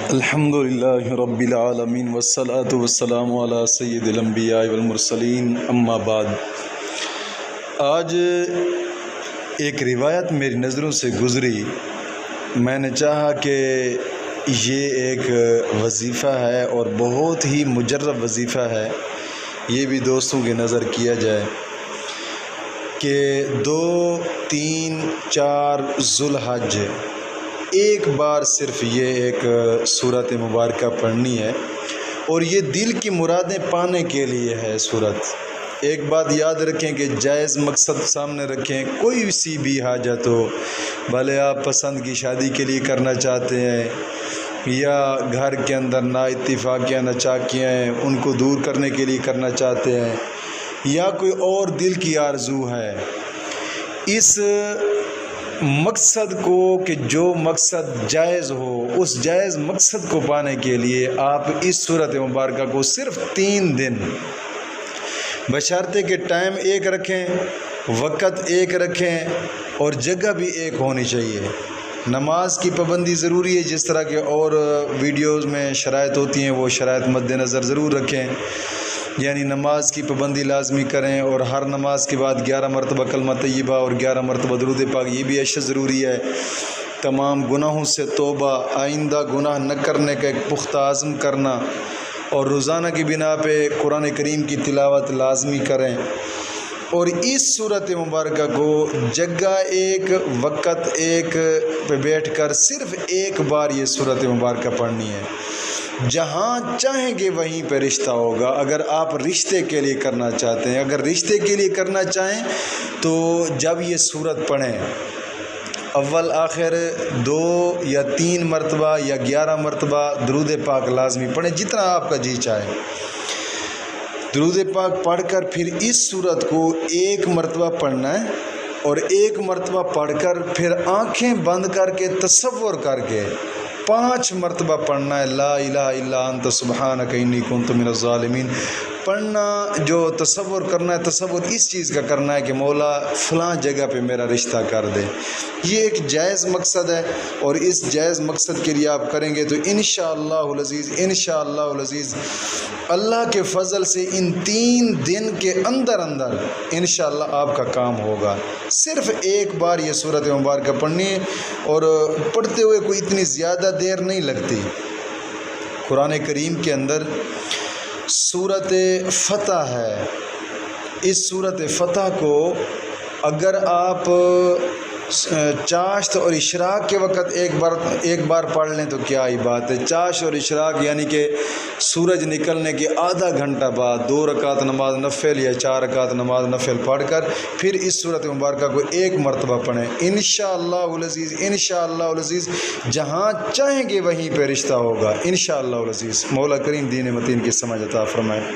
الحمدللہ رب العالمین والصلاة والسلام علی سید الانبیاء والمرسلین اما بعد۔ آج ایک روایت میری نظروں سے گزری، میں نے چاہا کہ یہ ایک وظیفہ ہے اور بہت ہی مجرب وظیفہ ہے، یہ بھی دوستوں کی نظر کیا جائے کہ 2، 3، 4 ذو الحج ایک بار صرف یہ ایک سورت مبارکہ پڑھنی ہے، اور یہ دل کی مرادیں پانے کے لیے ہے سورت۔ ایک بات یاد رکھیں کہ جائز مقصد سامنے رکھیں، کوئی سی بھی حاجت ہو، بھلے آپ پسند کی شادی کے لیے کرنا چاہتے ہیں یا گھر کے اندر نا اتفاقیاں ناچاکیاں ہیں ان کو دور کرنے کے لیے کرنا چاہتے ہیں، یا کوئی اور دل کی آرزو ہے، اس مقصد کو کہ جو مقصد جائز ہو اس جائز مقصد کو پانے کے لیے آپ اس سورت مبارکہ کو صرف 3 دن، بشرطے کہ ٹائم ایک رکھیں، وقت ایک رکھیں اور جگہ بھی ایک ہونی چاہیے۔ نماز کی پابندی ضروری ہے، جس طرح کے اور ویڈیوز میں شرائط ہوتی ہیں وہ شرائط مد نظر ضرور رکھیں، یعنی نماز کی پابندی لازمی کریں، اور ہر نماز کے بعد 11 مرتبہ کلمہ طیبہ اور 11 مرتبہ درود پاک، یہ بھی اشد ضروری ہے۔ تمام گناہوں سے توبہ، آئندہ گناہ نہ کرنے کا ایک پختہ عزم کرنا، اور روزانہ کی بنا پہ قرآن کریم کی تلاوت لازمی کریں، اور اس صورت مبارکہ کو جگہ ایک وقت ایک پہ بیٹھ کر صرف ایک بار یہ صورت مبارکہ پڑھنی ہے۔ جہاں چاہیں گے وہیں پہ رشتہ ہوگا، اگر آپ رشتے کے لیے کرنا چاہتے ہیں، اگر رشتے کے لیے کرنا چاہیں تو جب یہ صورت پڑھیں اول آخر 2 یا 3 مرتبہ یا 11 مرتبہ درود پاک لازمی پڑھیں، جتنا آپ کا جی چاہے۔ درود پاک پڑھ کر پھر اس صورت کو 1 مرتبہ پڑھنا ہے، اور 1 مرتبہ پڑھ کر پھر آنکھیں بند کر کے تصور کر کے 5 مرتبہ پڑھنا ہے، لا الہ الا انت سبحانک انی کنت من الظالمین پڑھنا۔ جو تصور کرنا ہے، تصور اس چیز کا کرنا ہے کہ مولا فلاں جگہ پہ میرا رشتہ کر دے۔ یہ ایک جائز مقصد ہے، اور اس جائز مقصد کے لیے آپ کریں گے تو انشاءاللہ العزیز اللہ کے فضل سے ان 3 دن کے اندر انشاءاللہ آپ کا کام ہوگا۔ صرف ایک بار یہ سورت مبارکہ پڑھنی ہے، اور پڑھتے ہوئے کوئی اتنی زیادہ دیر نہیں لگتی۔ قرآن کریم کے اندر سورت فتح ہے، اس سورت فتح کو اگر آپ چاشت اور اشراق کے وقت ایک بار پڑھ لیں تو کیا ہی بات ہے۔ چاشت اور اشراق یعنی کہ سورج نکلنے کے آدھا گھنٹہ بعد 2 رکعت نماز نفل یا 4 رکعت نماز نفل پڑھ کر پھر اس سورت مبارکہ کو 1 مرتبہ پڑھیں، انشاءاللہ العزیز جہاں چاہیں گے وہیں پہ رشتہ ہوگا انشاءاللہ العزیز۔ مولا کریم دین متین کی سمجھ عطا فرمائے۔